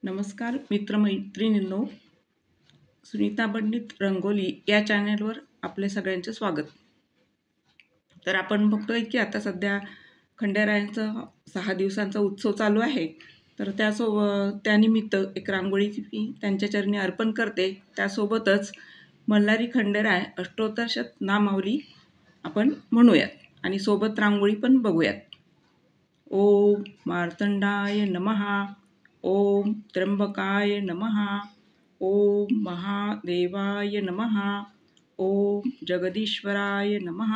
नमस्कार मित्रमैत्रिणींनो, सुनीता पंडित रंगोली या चॅनलवर आपले सगळ्यांचे स्वागत. तर आपण बघतोय की आता सध्या खंडेरायांचा 6 दिवसांचा उत्सव चालू आहे. तर त्यानिमित्त एक रांगोळी मी त्यांच्या चरणी अर्पण करते. त्यासोबतच मल्हारी खंडेराय अष्टोत्तर नामावली आपण म्हणूयात आणि सोबत रांगोळी पण बघूयात. ओम मार्तंडाय नमः. ओम त्र्यंबकाय नमः. ओम महादेवाय नमः. ओम जगदीश्वराय नमः.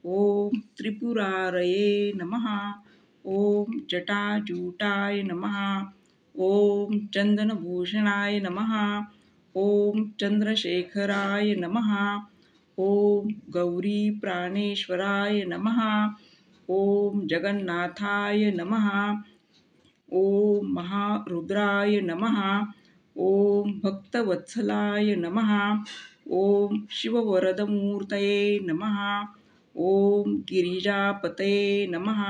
ओम त्रिपुरारये नमः. ओम जटाजूटाय नमः. ओम चंदनभूषणाय नमः. ओम चंद्रशेखराय नमः. ओम गौरी प्राणेश्वराय नमः. ओम जगन्नाथाय नमः. ओम महारुद्राय नमः. ओम भक्तवत्सलाय नमः. ओम शिववरदमूर्तये नमः. ओम गिरिजापतये नमः.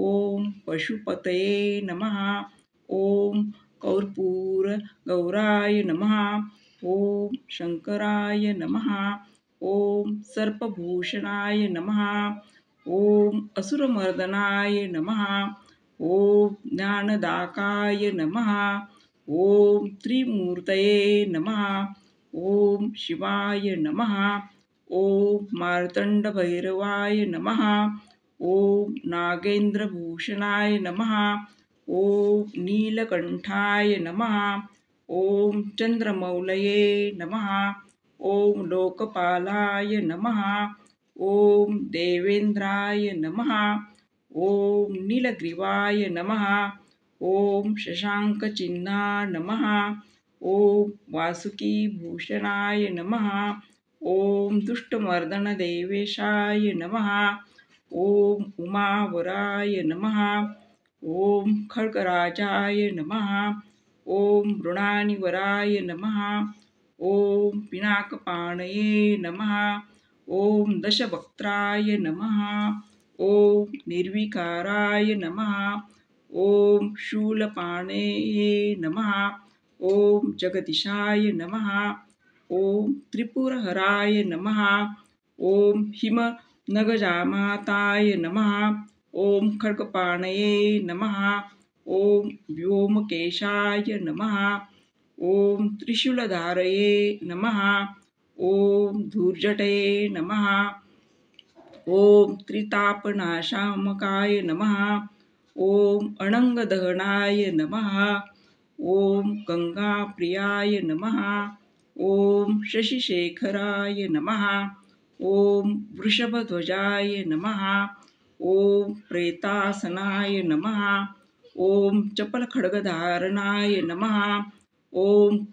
ओम पशुपतये नमः. ओम कर्पूरगौराय नमः. ओम शंकराय नमः. ओम सर्पभूषणाय नमः. ओम असुरमर्दनाय नमः. ओम ज्ञानदाकाय नमः. ओम त्रिमूर्तये नमः. ओम शिवाय नमः. ओम मार्तंडभैरवाय नमः. ओम नागेंद्रभूषणाय नमः. ओम नीलकंठाय नमः. ओम चंद्रमौलये नमः. ओम लोकपालाय नमः. ओम देवेंद्राय नमः. ओम नीलग्रीवाय नमः. ओम शशांकचिन्ना नमः. ओम वासुकीभूषणाय नमः. ओम दुष्टमर्दनदेवेशाय नमः. ओम उमावराय नमः. ओम खड्गराजाय नमः. ओम मृणानिवराय नमः. ओम पिनाकपाणये नमः. ओम दशवक्त्राय नमः. ओम निर्विकाराय नमः. ओम शूलपाणये नमः. ओम जगदीशाय नमः. ओम त्रिपुरहराय नमः. ओम हिमनगजामाताय नमः. ओम खड्गपाणये नमः. ओम व्योमकेशाय नमः. ओम त्रिशूलधारये नमः. ओम धूर्जटये नमः. ओम त्रितापनाशामकाय नमः. ओम अनंगदहनाय नमः. ओम गंगाप्रियाय नमः. ओम शशिशेखराय नमः. ओम वृषभध्वजाय नमः. ओम प्रेतासनाय नमः. ओम चपलखड्गधारणाय नमः. ओम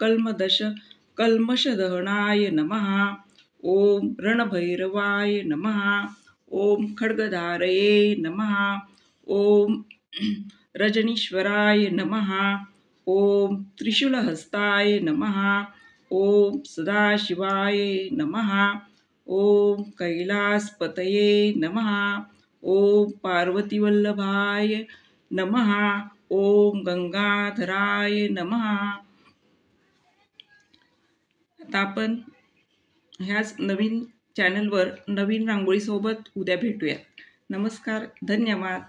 कल्मषदहनाय नमः. ओम रणभैरवाय नमः. ओम खड्गधारये नमः. ओम रजनीश्वराय नमः. ओम त्रिशूलहस्ताय नमः. ओम सदाशिवाय नमः. ओम कैलासपतये नमः. ओम पार्वतीवल्लभाय नमः. ओम गंगाधराय नमः. आता आपण ह्याच नवीन चॅनलवर नवीन रांगोळीसोबत उद्या भेटूया. नमस्कार, धन्यवाद.